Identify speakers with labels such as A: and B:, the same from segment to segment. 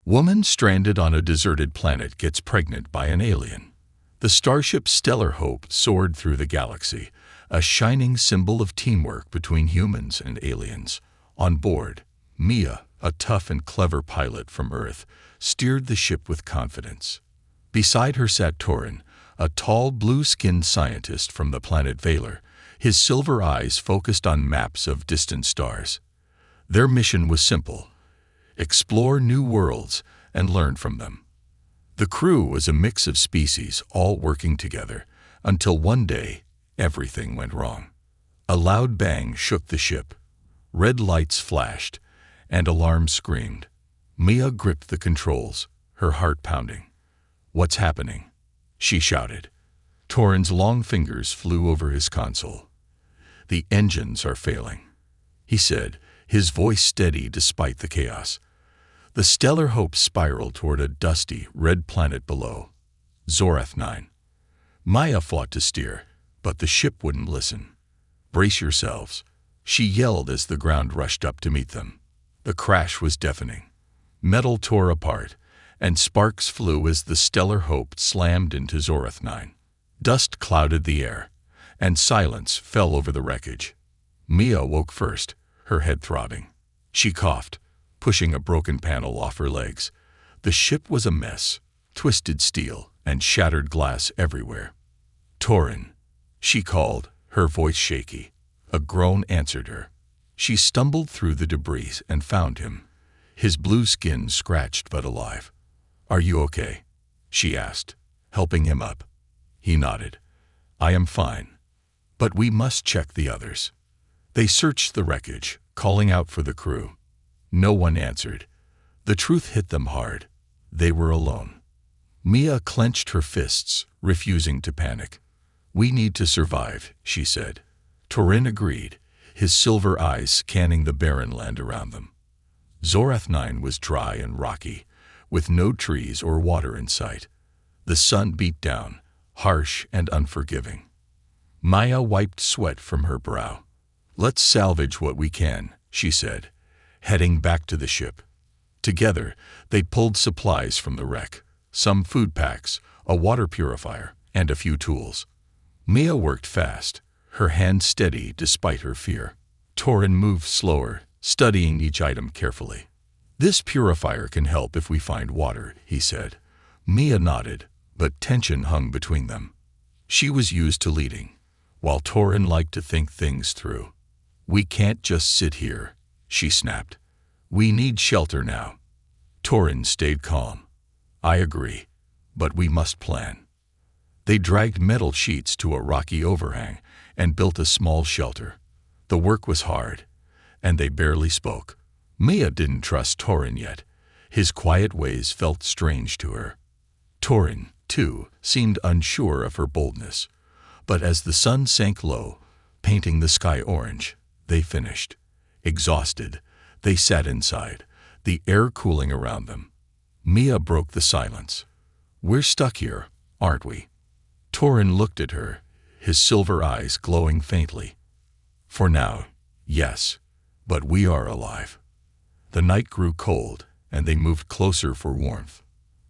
A: Woman stranded on a deserted planet gets pregnant by an alien. The starship Stellar Hope soared through the galaxy, a shining symbol of teamwork between humans and aliens. On board, Mia, a tough and clever pilot from Earth, steered the ship with confidence. Beside her sat Torin, a tall, blue-skinned scientist from the planet Valor, his silver eyes focused on maps of distant stars. Their mission was simple: explore new worlds and learn from them. The crew was a mix of species, all working together, until one day, everything went wrong. A loud bang shook the ship. Red lights flashed, and alarms screamed. Mia gripped the controls, her heart pounding. "What's happening?" she shouted. Torin's long fingers flew over his console. "The engines are failing," he said, his voice steady despite the chaos. The Stellar Hope spiraled toward a dusty, red planet below. Zorath 9. Maya fought to steer, but the ship wouldn't listen. "Brace yourselves," she yelled as the ground rushed up to meet them. The crash was deafening. Metal tore apart, and sparks flew as the Stellar Hope slammed into Zorath 9. Dust clouded the air, and silence fell over the wreckage. Mia woke first, her head throbbing. She coughed, pushing a broken panel off her legs. The ship was a mess, twisted steel and shattered glass everywhere. "Torin," she called, her voice shaky. A groan answered her. She stumbled through the debris and found him, his blue skin scratched but alive. "Are you okay?" she asked, helping him up. He nodded. "I am fine, but we must check the others." They searched the wreckage, calling out for the crew. No one answered. The truth hit them hard. They were alone. Mia clenched her fists, refusing to panic. "We need to survive," she said. Torin agreed, his silver eyes scanning the barren land around them. Zorath 9 was dry and rocky, with no trees or water in sight. The sun beat down, harsh and unforgiving. Maya wiped sweat from her brow. "Let's salvage what we can," she said, heading back to the ship. Together, they pulled supplies from the wreck, some food packs, a water purifier, and a few tools. Mia worked fast, her hands steady despite her fear. Torin moved slower, studying each item carefully. "This purifier can help if we find water," he said. Mia nodded, but tension hung between them. She was used to leading, while Torin liked to think things through. "We can't just sit here," she snapped. "We need shelter now." Torin stayed calm. "I agree, but we must plan." They dragged metal sheets to a rocky overhang and built a small shelter. The work was hard, and they barely spoke. Mia didn't trust Torin yet. His quiet ways felt strange to her. Torin, too, seemed unsure of her boldness. But as the sun sank low, painting the sky orange, they finished. Exhausted, they sat inside, the air cooling around them. Mia broke the silence. "We're stuck here, aren't we?" Torin looked at her, his silver eyes glowing faintly. "For now, yes, but we are alive." The night grew cold, and they moved closer for warmth.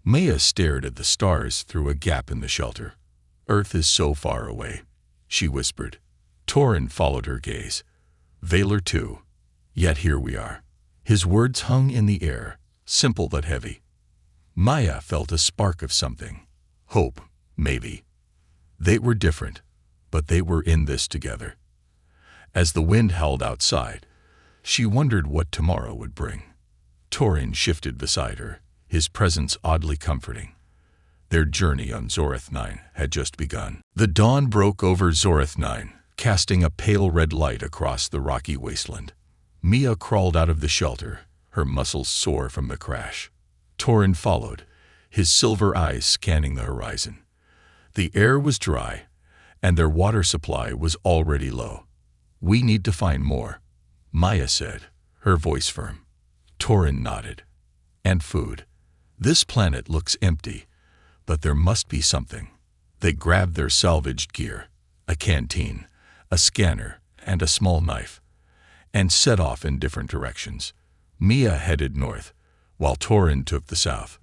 A: Mia stared at the stars through a gap in the shelter. "Earth is so far away," she whispered. Torin followed her gaze. "Valor too. Yet here we are." His words hung in the air, simple but heavy. Maya felt a spark of something. Hope, maybe. They were different, but they were in this together. As the wind howled outside, she wondered what tomorrow would bring. Torin shifted beside her, his presence oddly comforting. Their journey on Zorath 9 had just begun. The dawn broke over Zorath 9, casting a pale red light across the rocky wasteland. Mia crawled out of the shelter, her muscles sore from the crash. Torin followed, his silver eyes scanning the horizon. The air was dry, and their water supply was already low. "We need to find more," Maya said, her voice firm. Torin nodded. "And food. This planet looks empty, but there must be something." They grabbed their salvaged gear, a canteen, a scanner, and a small knife, and set off in different directions. Mia headed north, while Torin took the south.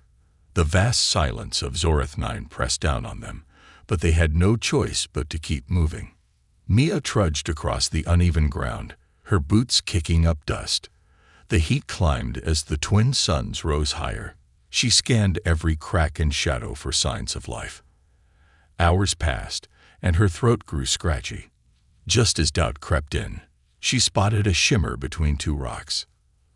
A: The vast silence of Zorath 9 pressed down on them, but they had no choice but to keep moving. Mia trudged across the uneven ground, her boots kicking up dust. The heat climbed as the twin suns rose higher. She scanned every crack and shadow for signs of life. Hours passed, and her throat grew scratchy. Just as doubt crept in, she spotted a shimmer between two rocks.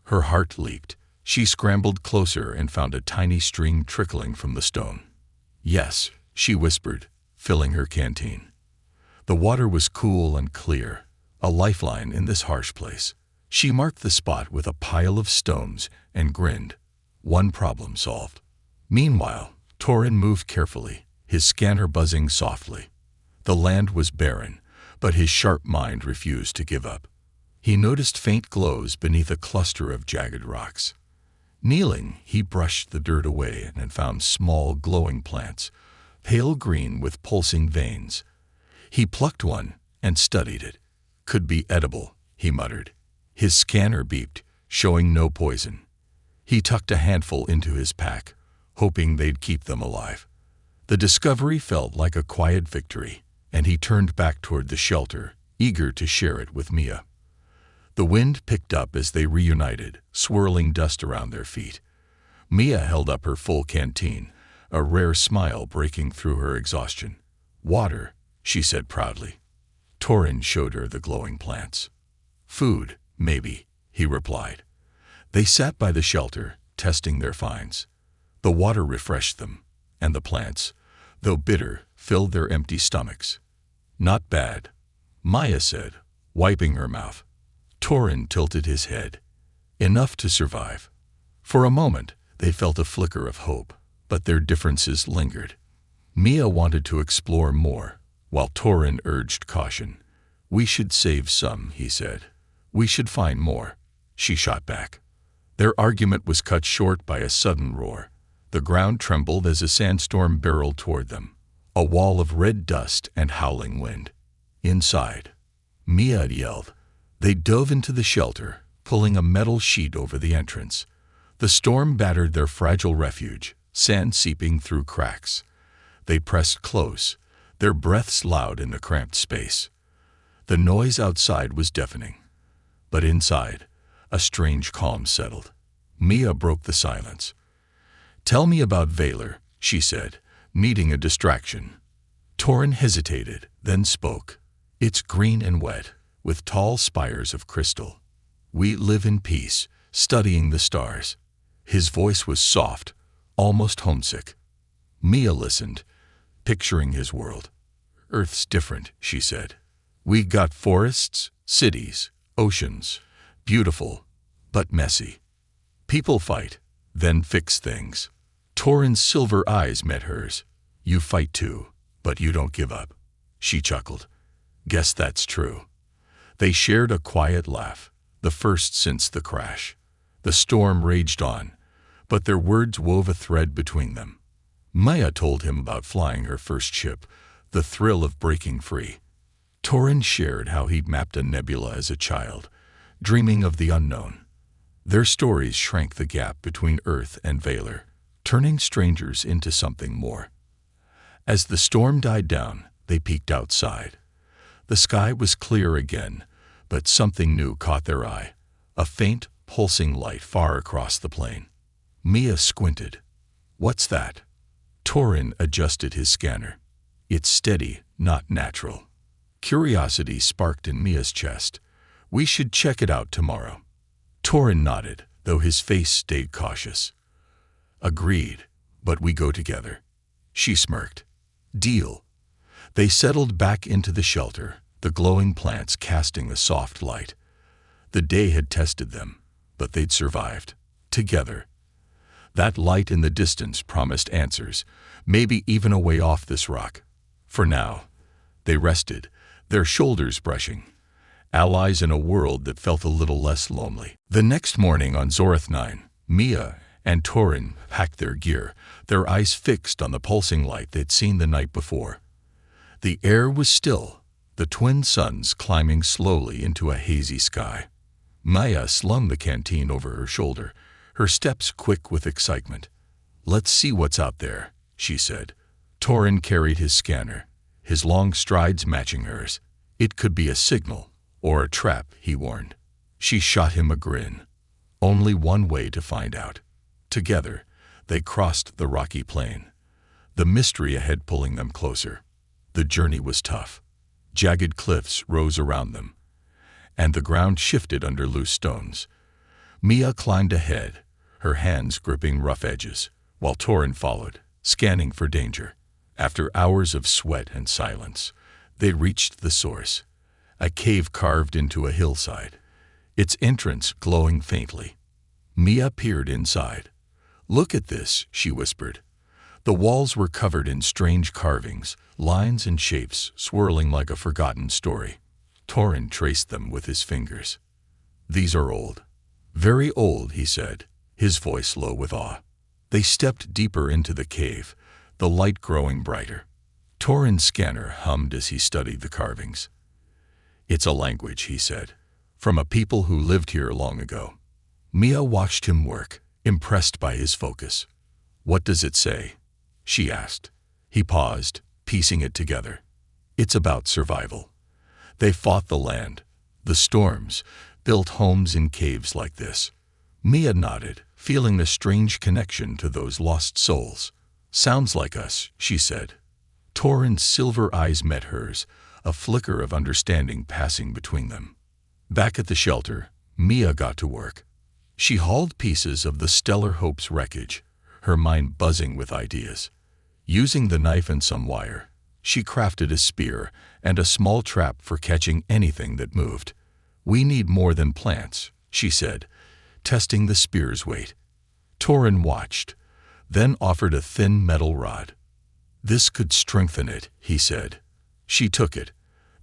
A: Her heart leaped. She scrambled closer and found a tiny stream trickling from the stone. "Yes," she whispered, filling her canteen. The water was cool and clear, a lifeline in this harsh place. She marked the spot with a pile of stones and grinned. One problem solved. Meanwhile, Torin moved carefully, his scanner buzzing softly. The land was barren, but his sharp mind refused to give up. He noticed faint glows beneath a cluster of jagged rocks. Kneeling, he brushed the dirt away and found small, glowing plants, pale green with pulsing veins. He plucked one and studied it. "Could be edible," he muttered. His scanner beeped, showing no poison. He tucked a handful into his pack, hoping they'd keep them alive. The discovery felt like a quiet victory, and he turned back toward the shelter, eager to share it with Mia. The wind picked up as they reunited, swirling dust around their feet. Mia held up her full canteen, a rare smile breaking through her exhaustion. "Water," she said proudly. Torin showed her the glowing plants. "Food, maybe," he replied. They sat by the shelter, testing their finds. The water refreshed them, and the plants, though bitter, filled their empty stomachs. "Not bad," Maya said, wiping her mouth. Torin tilted his head. "Enough to survive." For a moment, they felt a flicker of hope, but their differences lingered. Mia wanted to explore more, while Torin urged caution. "We should save some," he said. "We should find more," she shot back. Their argument was cut short by a sudden roar. The ground trembled as a sandstorm barreled toward them, a wall of red dust and howling wind. Inside, Mia yelled. They dove into the shelter, pulling a metal sheet over the entrance. The storm battered their fragile refuge, sand seeping through cracks. They pressed close, their breaths loud in the cramped space. The noise outside was deafening, but inside, a strange calm settled. Mia broke the silence. "Tell me about Valor," she said, needing a distraction. Torin hesitated, then spoke. "It's green and wet, with tall spires of crystal. We live in peace, studying the stars." His voice was soft, almost homesick. Mia listened, picturing his world. "Earth's different," she said. "We got forests, cities, oceans, beautiful, but messy. People fight, then fix things." Torin's silver eyes met hers. "You fight too, but you don't give up." She chuckled. "Guess that's true." They shared a quiet laugh, the first since the crash. The storm raged on, but their words wove a thread between them. Maya told him about flying her first ship, the thrill of breaking free. Torin shared how he'd mapped a nebula as a child, dreaming of the unknown. Their stories shrank the gap between Earth and Valor, turning strangers into something more. As the storm died down, they peeked outside. The sky was clear again, but something new caught their eye, a faint, pulsing light far across the plain. Mia squinted. "What's that?" Torin adjusted his scanner. "It's steady, not natural." Curiosity sparked in Mia's chest. "We should check it out tomorrow." Torin nodded, though his face stayed cautious. "Agreed, but we go together." She smirked. "Deal." They settled back into the shelter, the glowing plants casting a soft light. The day had tested them, but they'd survived, together. That light in the distance promised answers, maybe even a way off this rock. For now, they rested, their shoulders brushing, allies in a world that felt a little less lonely. The next morning on Zorath 9, Mia and Torin packed their gear, their eyes fixed on the pulsing light they'd seen the night before. The air was still, the twin suns climbing slowly into a hazy sky. Maya slung the canteen over her shoulder, her steps quick with excitement. "Let's see what's out there," she said. Torin carried his scanner, his long strides matching hers. "It could be a signal, or a trap," he warned. She shot him a grin. Only one way to find out. Together, they crossed the rocky plain, the mystery ahead pulling them closer. The journey was tough. Jagged cliffs rose around them, and the ground shifted under loose stones. Mia climbed ahead, her hands gripping rough edges, while Torin followed, scanning for danger. After hours of sweat and silence, they reached the source, a cave carved into a hillside, its entrance glowing faintly. Mia peered inside. "Look at this," she whispered. The walls were covered in strange carvings, lines and shapes swirling like a forgotten story. Torin traced them with his fingers. "These are old. Very old," he said, his voice low with awe. They stepped deeper into the cave, the light growing brighter. Torin's scanner hummed as he studied the carvings. "It's a language," he said, "from a people who lived here long ago." Mia watched him work, impressed by his focus. "What does it say?" she asked. He paused, piecing it together. "It's about survival. They fought the land, the storms, built homes in caves like this." Mia nodded, feeling a strange connection to those lost souls. "Sounds like us," she said. Torin's silver eyes met hers, a flicker of understanding passing between them. Back at the shelter, Mia got to work. She hauled pieces of the Stellar Hope's wreckage, her mind buzzing with ideas. Using the knife and some wire, she crafted a spear and a small trap for catching anything that moved. "We need more than plants," she said, testing the spear's weight. Torin watched, then offered a thin metal rod. "This could strengthen it," he said. She took it,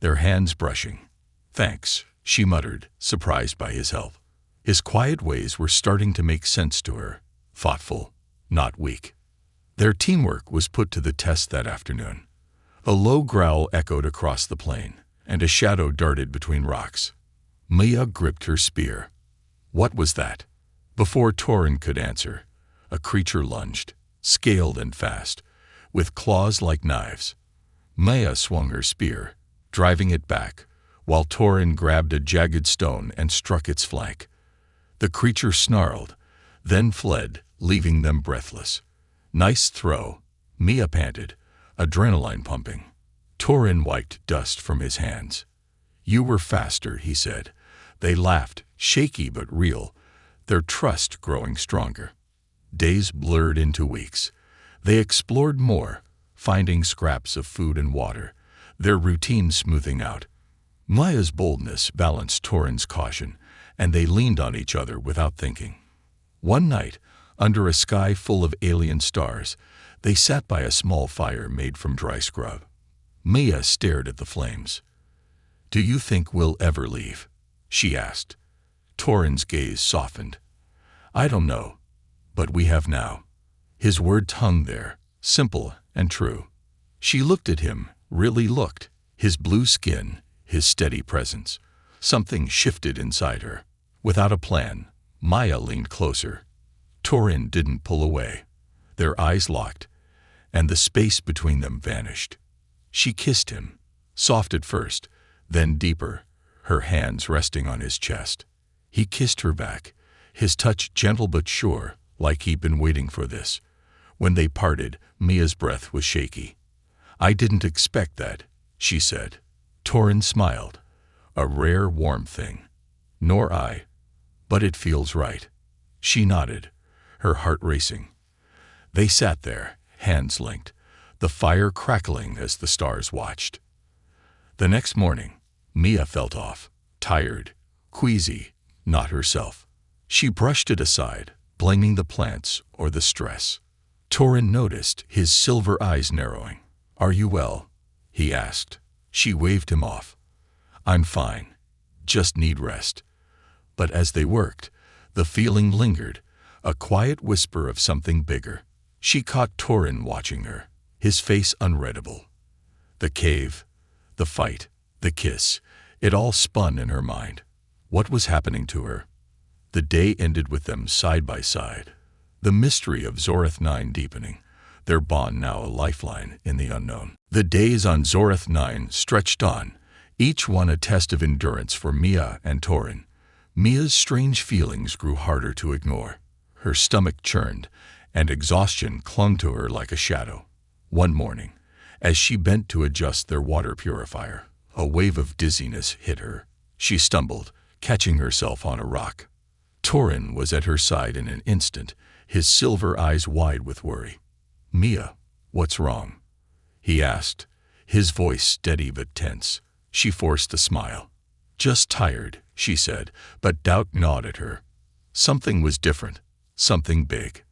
A: their hands brushing. "Thanks," she muttered, surprised by his help. His quiet ways were starting to make sense to her, thoughtful, not weak. Their teamwork was put to the test that afternoon. A low growl echoed across the plain, and a shadow darted between rocks. Mia gripped her spear. What was that? Before Torin could answer, a creature lunged, scaled and fast, with claws like knives. Mia swung her spear, driving it back, while Torin grabbed a jagged stone and struck its flank. The creature snarled, then fled, leaving them breathless. "Nice throw," Mia panted, adrenaline pumping. Torin wiped dust from his hands. "You were faster," he said. They laughed, shaky but real, their trust growing stronger. Days blurred into weeks. They explored more, finding scraps of food and water, their routine smoothing out. Mia's boldness balanced Torin's caution, and they leaned on each other without thinking. One night, under a sky full of alien stars, they sat by a small fire made from dry scrub. Mia stared at the flames. "Do you think we'll ever leave?" she asked. Torin's gaze softened. "I don't know, but we have now." His words hung there, simple and true. She looked at him, really looked, his blue skin, his steady presence. Something shifted inside her. Without a plan, Mia leaned closer. Torin didn't pull away. Their eyes locked, and the space between them vanished. She kissed him, soft at first, then deeper, her hands resting on his chest. He kissed her back, his touch gentle but sure, like he'd been waiting for this. When they parted, Mia's breath was shaky. "I didn't expect that," she said. Torin smiled, a rare warm thing. "Nor I, but it feels right." She nodded, her heart racing. They sat there, hands linked, the fire crackling as the stars watched. The next morning, Mia felt off, tired, queasy, not herself. She brushed it aside, blaming the plants or the stress. Torin noticed, his silver eyes narrowing. "Are you well?" he asked. She waved him off. "I'm fine. Just need rest." But as they worked, the feeling lingered, a quiet whisper of something bigger. She caught Torin watching her, his face unreadable. The cave, the fight, the kiss, it all spun in her mind. What was happening to her? The day ended with them side by side, the mystery of Zorath 9 deepening, their bond now a lifeline in the unknown. The days on Zorath 9 stretched on, each one a test of endurance for Mia and Torin. Mia's strange feelings grew harder to ignore. Her stomach churned, and exhaustion clung to her like a shadow. One morning, as she bent to adjust their water purifier, a wave of dizziness hit her. She stumbled, catching herself on a rock. Torin was at her side in an instant, his silver eyes wide with worry. "Mia, what's wrong?" he asked, his voice steady but tense. She forced a smile. "Just tired," she said, but doubt gnawed at her. Something was different, something big.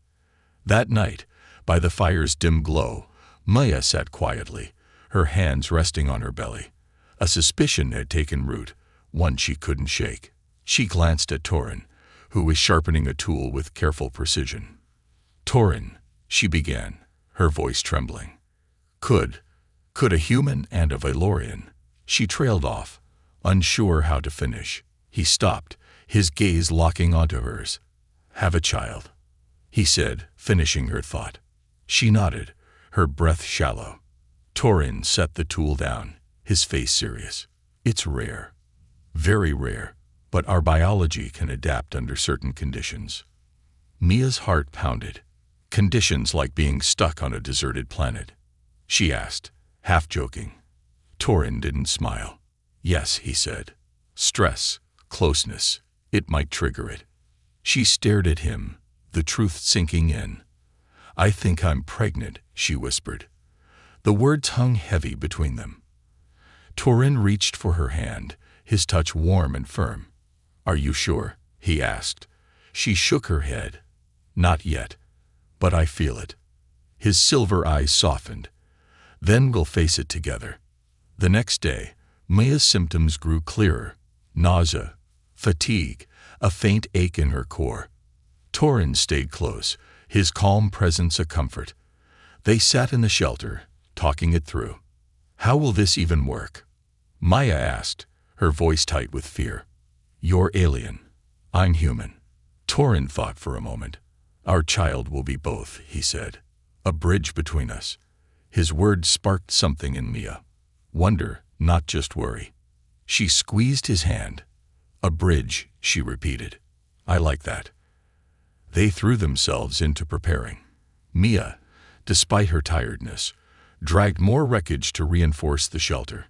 A: That night, by the fire's dim glow, Maya sat quietly, her hands resting on her belly. A suspicion had taken root, one she couldn't shake. She glanced at Torin, who was sharpening a tool with careful precision. "Torin," she began, her voice trembling. Could a human and a Valorian? She trailed off, unsure how to finish. He stopped, his gaze locking onto hers. "Have a child," he said, finishing her thought. She nodded, her breath shallow. Torin set the tool down, his face serious. "It's rare, very rare, but our biology can adapt under certain conditions." Mia's heart pounded. "Conditions like being stuck on a deserted planet?" she asked, half joking. Torin didn't smile. "Yes," he said. "Stress, closeness, it might trigger it." She stared at him, the truth sinking in. "I think I'm pregnant," she whispered. The words hung heavy between them. Torin reached for her hand, his touch warm and firm. "Are you sure?" he asked. She shook her head. "Not yet, but I feel it." His silver eyes softened. "Then we'll face it together." The next day, Mia's symptoms grew clearer. Nausea, fatigue, a faint ache in her core. Torin stayed close, his calm presence a comfort. They sat in the shelter, talking it through. "How will this even work?" Maya asked, her voice tight with fear. "You're alien. I'm human." Torin thought for a moment. "Our child will be both," he said. "A bridge between us." His words sparked something in Mia. Wonder, not just worry. She squeezed his hand. "A bridge," she repeated. "I like that." They threw themselves into preparing. Mia, despite her tiredness, dragged more wreckage to reinforce the shelter.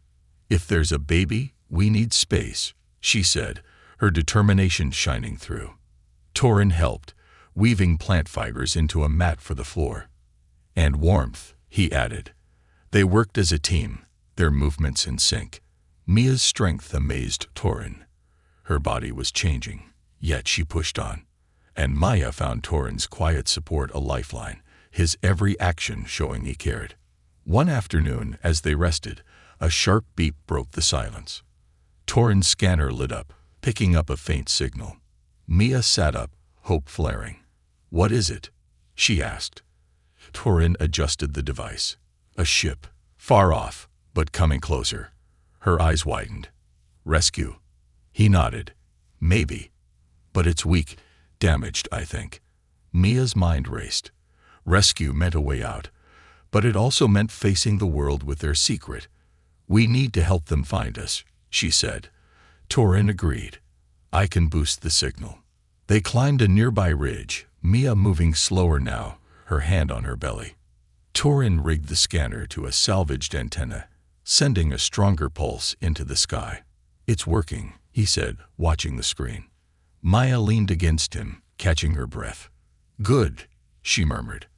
A: "If there's a baby, we need space," she said, her determination shining through. Torin helped, weaving plant fibers into a mat for the floor. "And warmth," he added. They worked as a team, their movements in sync. Mia's strength amazed Torin. Her body was changing, yet she pushed on. And Maya found Torin's quiet support a lifeline, his every action showing he cared. One afternoon, as they rested, a sharp beep broke the silence. Torin's scanner lit up, picking up a faint signal. Mia sat up, hope flaring. "What is it?" she asked. Torin adjusted the device. A ship, far off, but coming closer. Her eyes widened. "Rescue?" He nodded. "Maybe. But it's weak, damaged, I think." Mia's mind raced. Rescue meant a way out, but it also meant facing the world with their secret. "We need to help them find us," she said. Torin agreed. "I can boost the signal." They climbed a nearby ridge, Mia moving slower now, her hand on her belly. Torin rigged the scanner to a salvaged antenna, sending a stronger pulse into the sky. "It's working," he said, watching the screen. Maya leaned against him, catching her breath. "Good," she murmured.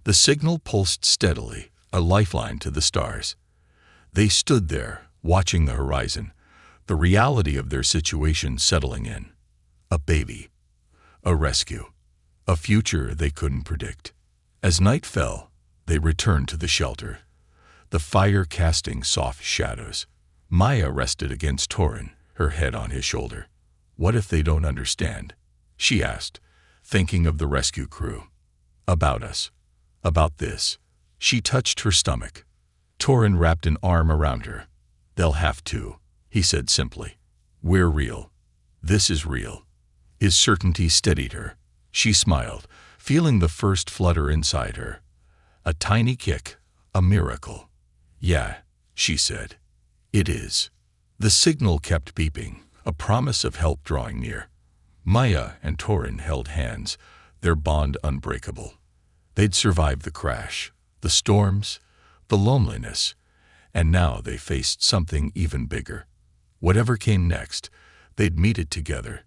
A: The signal pulsed steadily, a lifeline to the stars. They stood there, watching the horizon, the reality of their situation settling in. A baby. A rescue. A future they couldn't predict. As night fell, they returned to the shelter, the fire casting soft shadows. Maya rested against Torin, her head on his shoulder. "What if they don't understand?" she asked, thinking of the rescue crew. "About us. About this." She touched her stomach. Torin wrapped an arm around her. "They'll have to," he said simply. "We're real. This is real. His certainty steadied her. She smiled, feeling the first flutter inside her. A tiny kick, a miracle. "Yeah," she said. "It is." The signal kept beeping, a promise of help drawing near. Maya and Torin held hands, their bond unbreakable. They'd survived the crash, the storms, the loneliness, and now they faced something even bigger. Whatever came next, they'd meet it together,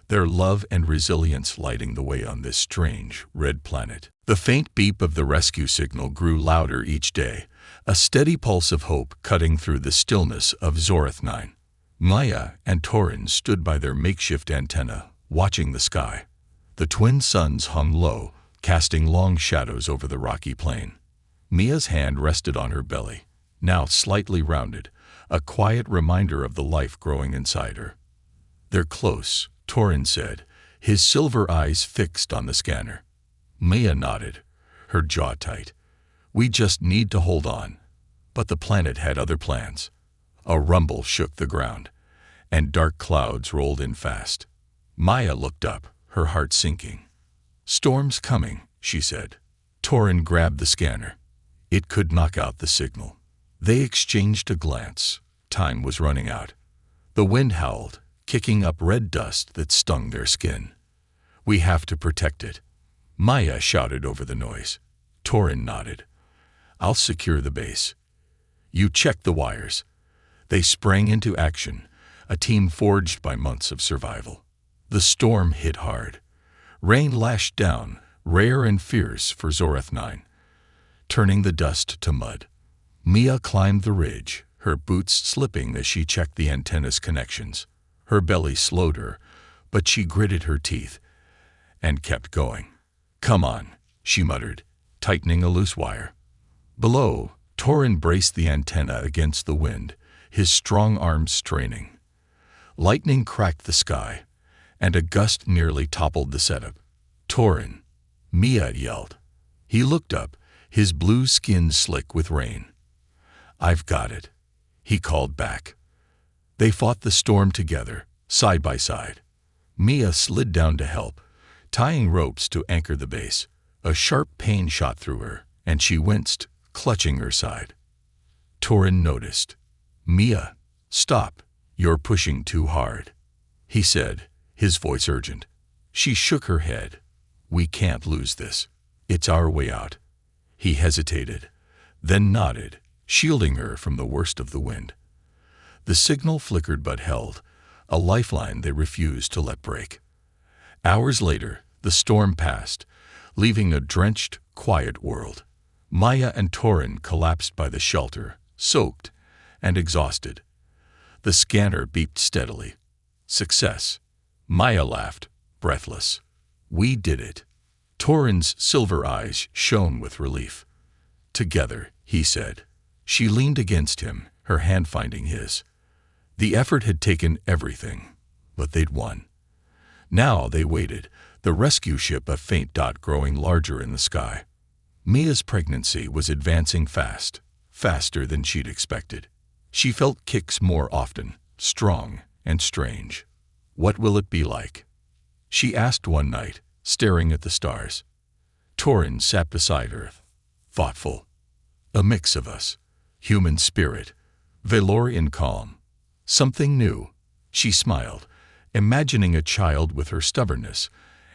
A: their love and resilience lighting the way on this strange, red planet. The faint beep of the rescue signal grew louder each day, a steady pulse of hope cutting through the stillness of Zorath 9. Maya and Torin stood by their makeshift antenna, watching the sky. The twin suns hung low, casting long shadows over the rocky plain. Mia's hand rested on her belly, now slightly rounded, a quiet reminder of the life growing inside her. "They're close," Torin said, his silver eyes fixed on the scanner. Mia nodded, her jaw tight. "We just need to hold on." But the planet had other plans. A rumble shook the ground, and dark clouds rolled in fast. Maya looked up, her heart sinking. "Storm's coming," she said. Torin grabbed the scanner. It could knock out the signal. They exchanged a glance. Time was running out. The wind howled, kicking up red dust that stung their skin. "We have to protect it," Maya shouted over the noise. Torin nodded. "I'll secure the base. You check the wires." They sprang into action, a team forged by months of survival. The storm hit hard. Rain lashed down, rare and fierce for Zorath 9, turning the dust to mud. Mia climbed the ridge, her boots slipping as she checked the antenna's connections. Her belly slowed her, but she gritted her teeth and kept going. "Come on," she muttered, tightening a loose wire. Below, Torin braced the antenna against the wind, his strong arms straining. Lightning cracked the sky, and a gust nearly toppled the setup. "Torin!" Mia yelled. He looked up, his blue skin slick with rain. "I've got it," he called back. They fought the storm together, side by side. Mia slid down to help, tying ropes to anchor the base. A sharp pain shot through her, and she winced, clutching her side. Torin noticed. "Mia, stop. You're pushing too hard," he said, his voice urgent. She shook her head. "We can't lose this. It's our way out." He hesitated, then nodded, shielding her from the worst of the wind. The signal flickered but held, a lifeline they refused to let break. Hours later, the storm passed, leaving a drenched, quiet world. Maya and Torin collapsed by the shelter, soaked and exhausted. The scanner beeped steadily. "Success." Maya laughed, breathless. "We did it." Torin's silver eyes shone with relief. "Together," he said. She leaned against him, her hand finding his. The effort had taken everything, but they'd won. Now they waited, the rescue ship a faint dot growing larger in the sky. Mia's pregnancy was advancing fast, faster than she'd expected. She felt kicks more often, strong and strange. "What will it be like?" she asked one night, staring at the stars. Torin sat beside her, thoughtful. "A mix of us. Human spirit, Valorian calm. Something new." She smiled, imagining a child with her stubbornness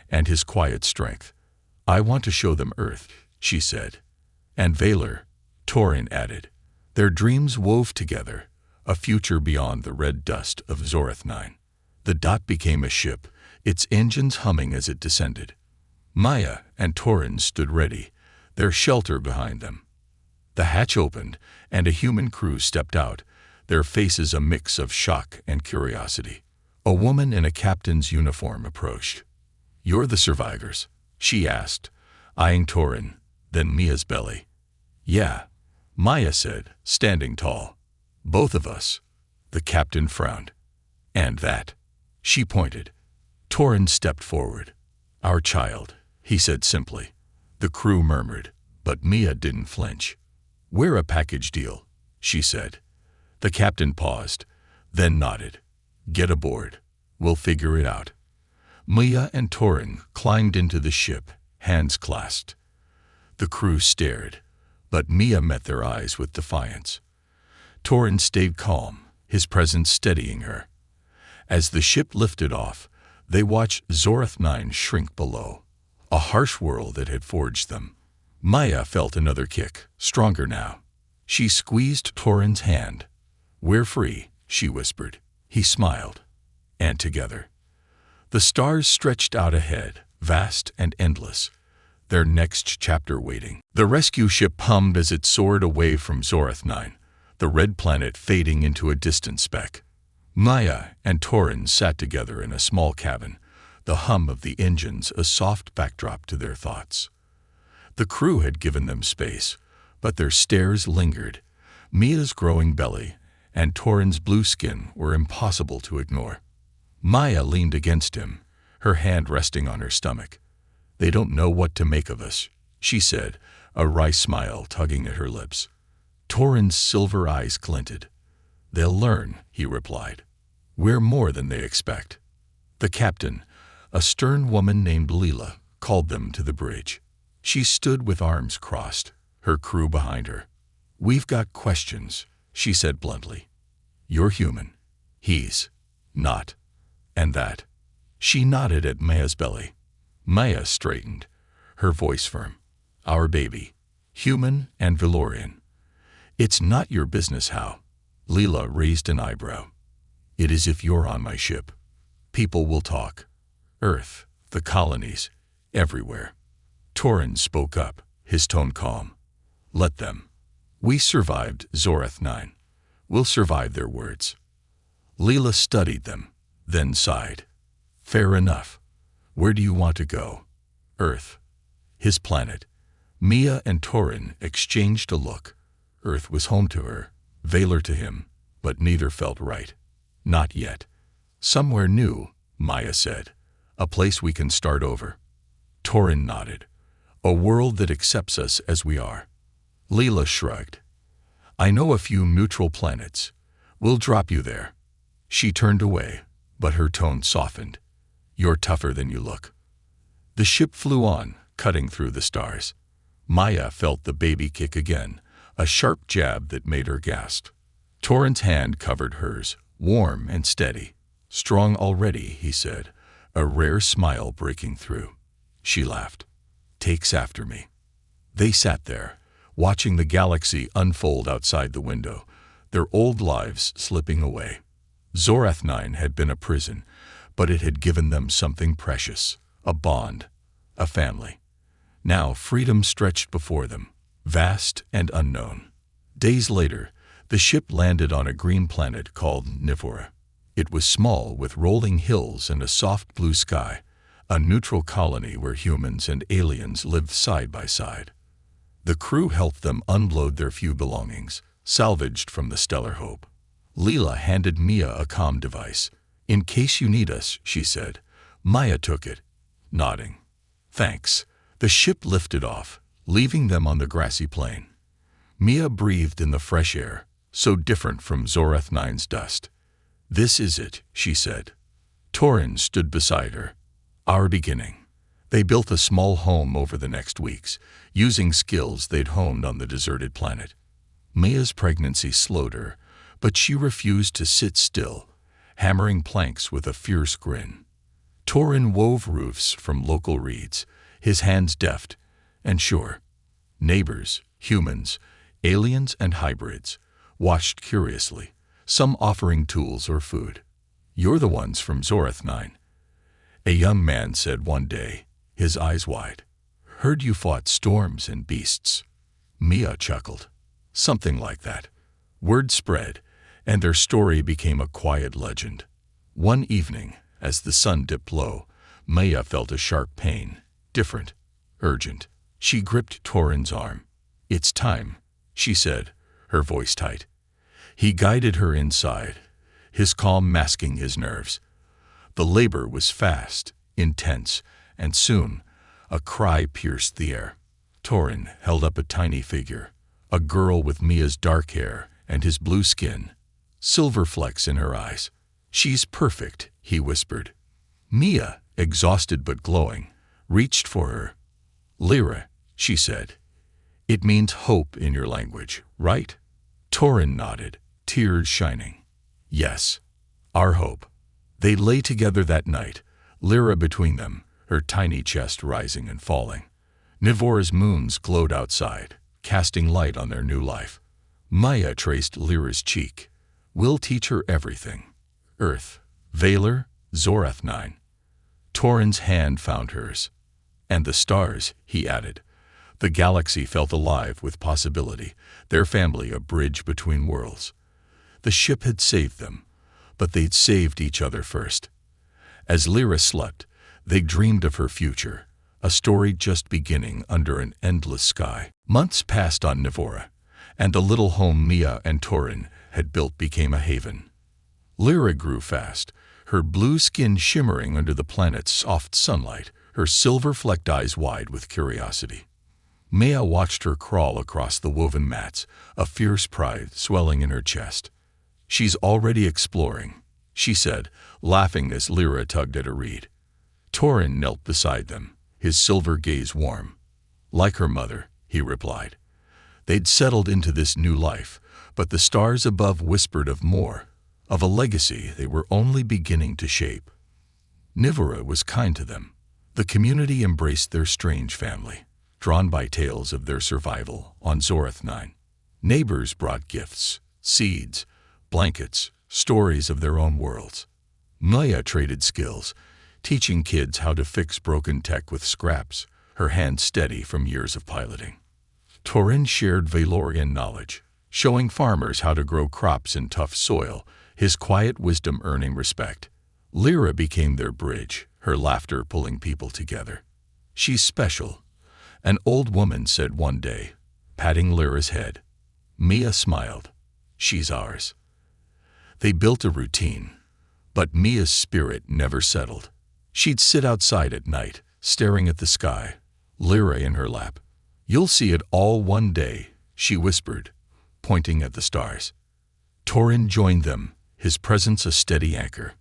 A: and his quiet strength. "I want to show them Earth," she said. "And Valor," Torin added. Their dreams wove together, a future beyond the red dust of Zorath 9. The dot became a ship, its engines humming as it descended. Maya and Torin stood ready, their shelter behind them. The hatch opened, and a human crew stepped out, their faces a mix of shock and curiosity. A woman in a captain's uniform approached. "You're the survivors?" she asked, eyeing Torin, then Mia's belly. "Yeah," Maya said, standing tall. "Both of us." The captain frowned. "And that?" She pointed. Torin stepped forward. "Our child," he said simply. The crew murmured, but Mia didn't flinch. "We're a package deal," she said. The captain paused, then nodded. "Get aboard. We'll figure it out." Maya and Torin climbed into the ship, hands clasped. The crew stared, but Maya met their eyes with defiance. Torin stayed calm, his presence steadying her. As the ship lifted off, they watched Zorath 9 shrink below, a harsh world that had forged them. Maya felt another kick, stronger now. She squeezed Torin's hand. "We're free," she whispered. He smiled. And together. The stars stretched out ahead, vast and endless, their next chapter waiting. The rescue ship hummed as it soared away from Zorath 9, the red planet fading into a distant speck. Maya and Torin sat together in a small cabin, the hum of the engines a soft backdrop to their thoughts. The crew had given them space, but their stares lingered. Mia's growing belly and Torin's blue skin were impossible to ignore. Maya leaned against him, her hand resting on her stomach. "They don't know what to make of us," she said, a wry smile tugging at her lips. Torin's silver eyes glinted. "They'll learn," he replied. "We're more than they expect." The captain, a stern woman named Leela, called them to the bridge. She stood with arms crossed, her crew behind her. "We've got questions," she said bluntly. "You're human. He's not. And that." She nodded at Maya's belly. Maya straightened, her voice firm. "Our baby. Human and Valorian." "It's not your business how." Leela raised an eyebrow. "It is if you're on my ship. People will talk. Earth, the colonies, everywhere." Torin spoke up, his tone calm. "Let them. We survived Zorath 9. We'll survive their words." Leela studied them, then sighed. "Fair enough. Where do you want to go?" "Earth. His planet." Maya and Torin exchanged a look. Earth was home to her, Valor to him, but neither felt right. "Not yet. Somewhere new," Maya said. "A place we can start over." Torin nodded. "A world that accepts us as we are." Leela shrugged. "I know a few neutral planets. We'll drop you there." She turned away, but her tone softened. "You're tougher than you look." The ship flew on, cutting through the stars. Maya felt the baby kick again, a sharp jab that made her gasp. Torin's hand covered hers, warm and steady. "Strong already," he said, a rare smile breaking through. She laughed. "Takes after me." They sat there, watching the galaxy unfold outside the window, their old lives slipping away. Zorath 9 had been a prison, but it had given them something precious, a bond, a family. Now freedom stretched before them, vast and unknown. Days later, the ship landed on a green planet called Nifora. It was small, with rolling hills and a soft blue sky, a neutral colony where humans and aliens lived side by side. The crew helped them unload their few belongings, salvaged from the Stellar Hope. Leela handed Maya a comm device. "In case you need us," she said. Maya took it, nodding. "Thanks." The ship lifted off, leaving them on the grassy plain. Maya breathed in the fresh air, so different from Zorath 9's dust. "This is it," she said. Torin stood beside her. "Our beginning." They built a small home over the next weeks, using skills they'd honed on the deserted planet. Maya's pregnancy slowed her, but she refused to sit still, hammering planks with a fierce grin. Torin wove roofs from local reeds, his hands deft and sure. Neighbors, humans, aliens and hybrids, watched curiously, some offering tools or food. "You're the ones from Zorath 9. A young man said one day, his eyes wide. "Heard you fought storms and beasts." Maya chuckled. "Something like that." Word spread, and their story became a quiet legend. One evening, as the sun dipped low, Maya felt a sharp pain, different, urgent. She gripped Torin's arm. "It's time," she said, her voice tight. He guided her inside, his calm masking his nerves. The labor was fast, intense, and soon a cry pierced the air. Torin held up a tiny figure, a girl with Mia's dark hair and his blue skin, silver flecks in her eyes. "She's perfect," he whispered. Maya exhausted but glowing, reached for her. "Lyra," she said, "it means hope in your language, right?" Torin nodded, tears shining. "Yes, our hope." They lay together that night, Lyra between them, her tiny chest rising and falling. Nivora's moons glowed outside, casting light on their new life. Maya traced Lyra's cheek. "We'll teach her everything. Earth, Valor, Zorath 9. Torin's hand found hers. "And the stars," he added. The galaxy felt alive with possibility, their family a bridge between worlds. The ship had saved them, but they'd saved each other first. As Lyra slept, they dreamed of her future, a story just beginning under an endless sky. Months passed on Nivora, and the little home Mia and Torin had built became a haven. Lyra grew fast, her blue skin shimmering under the planet's soft sunlight, her silver-flecked eyes wide with curiosity. Mia watched her crawl across the woven mats, a fierce pride swelling in her chest. "She's already exploring," she said, laughing as Lyra tugged at a reed. Torin knelt beside them, his silver gaze warm. "Like her mother," he replied. They'd settled into this new life, but the stars above whispered of more, of a legacy they were only beginning to shape. Nivora was kind to them. The community embraced their strange family, drawn by tales of their survival on Zorath 9. Neighbors brought gifts, seeds, blankets, stories of their own worlds. Maya traded skills, teaching kids how to fix broken tech with scraps, her hands steady from years of piloting. Torin shared Valorian knowledge, showing farmers how to grow crops in tough soil, his quiet wisdom earning respect. Lyra became their bridge, her laughter pulling people together. "She's special," an old woman said one day, patting Lyra's head. Mia smiled. "She's ours." They built a routine, but Mia's spirit never settled. She'd sit outside at night, staring at the sky, Lyra in her lap. "You'll see it all one day," she whispered, pointing at the stars. Torin joined them, his presence a steady anchor.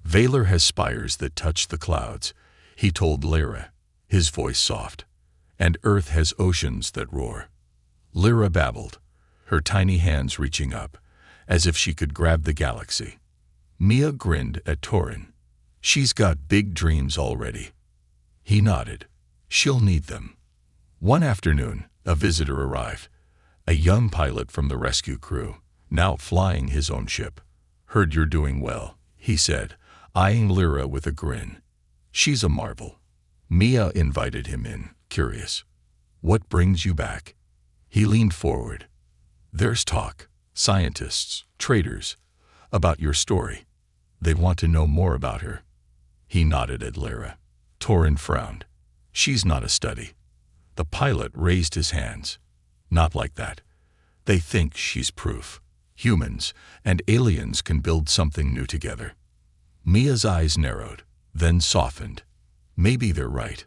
A: "Valor has spires that touch the clouds," he told Lyra, his voice soft. "And Earth has oceans that roar." Lyra babbled, her tiny hands reaching up, as if she could grab the galaxy. Mia grinned at Torin. "She's got big dreams already." He nodded. "She'll need them." One afternoon, a visitor arrived, a young pilot from the rescue crew, now flying his own ship. "Heard you're doing well," he said, eyeing Lyra with a grin. "She's a marvel." Mia invited him in, curious. "What brings you back?" He leaned forward. "There's talk, scientists, traders, about your story. They want to know more about her." He nodded at Lyra. Torin frowned. "She's not a study." The pilot raised his hands. "Not like that. They think she's proof. Humans and aliens can build something new together." Mia's eyes narrowed, then softened. Maybe they're right.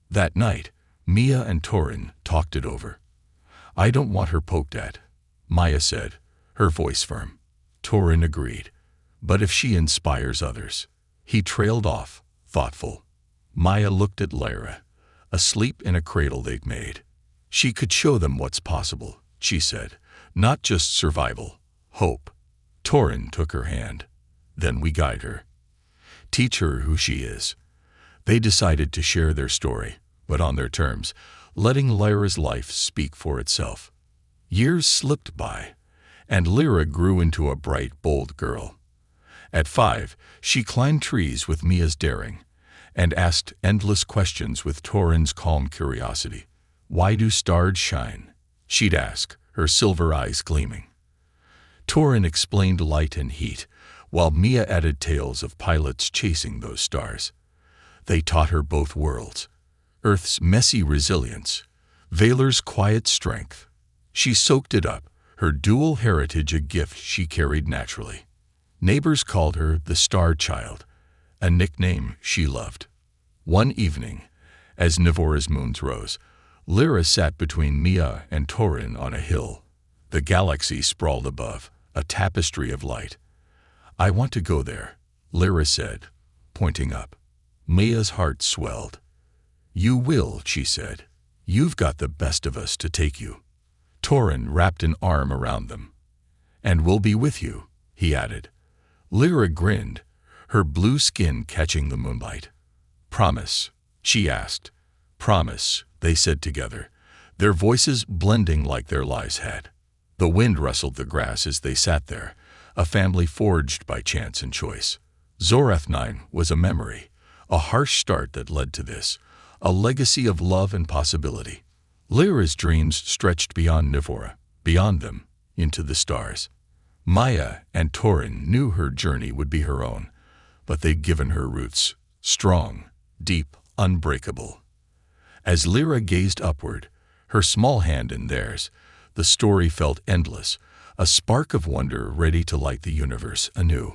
A: That night, Mia and Torin talked it over. "I don't want her poked at," Maya said, her voice firm. Torin agreed. "But if she inspires others." He trailed off, thoughtful. Maya looked at Lyra, asleep in a cradle they'd made. "She could show them what's possible," she said. "Not just survival, hope." Torin took her hand. "Then we guide her. Teach her who she is." They decided to share their story, but on their terms, letting Lyra's life speak for itself. Years slipped by, and Lyra grew into a bright, bold girl. At 5, she climbed trees with Mia's daring, and asked endless questions with Torin's calm curiosity. "Why do stars shine?" she'd ask, her silver eyes gleaming. Torin explained light and heat, while Mia added tales of pilots chasing those stars. They taught her both worlds, Earth's messy resilience, Valor's quiet strength. She soaked it up, her dual heritage a gift she carried naturally. Neighbors called her the Star Child, a nickname she loved. One evening, as Nivora's moons rose, Lyra sat between Mia and Torin on a hill. The galaxy sprawled above, a tapestry of light. "I want to go there," Lyra said, pointing up. Maya's heart swelled. "You will," she said. "You've got the best of us to take you." Torin wrapped an arm around them. "And we'll be with you," he added. Lyra grinned, her blue skin catching the moonlight. "Promise?" she asked. "Promise," they said together, their voices blending like their lives had. The wind rustled the grass as they sat there, a family forged by chance and choice. Zorath9 was a memory, a harsh start that led to this, a legacy of love and possibility. Lyra's dreams stretched beyond Nivora, beyond them, into the stars. Maya and Torin knew her journey would be her own, but they'd given her roots, strong, deep, unbreakable. As Lyra gazed upward, her small hand in theirs, the story felt endless, a spark of wonder ready to light the universe anew.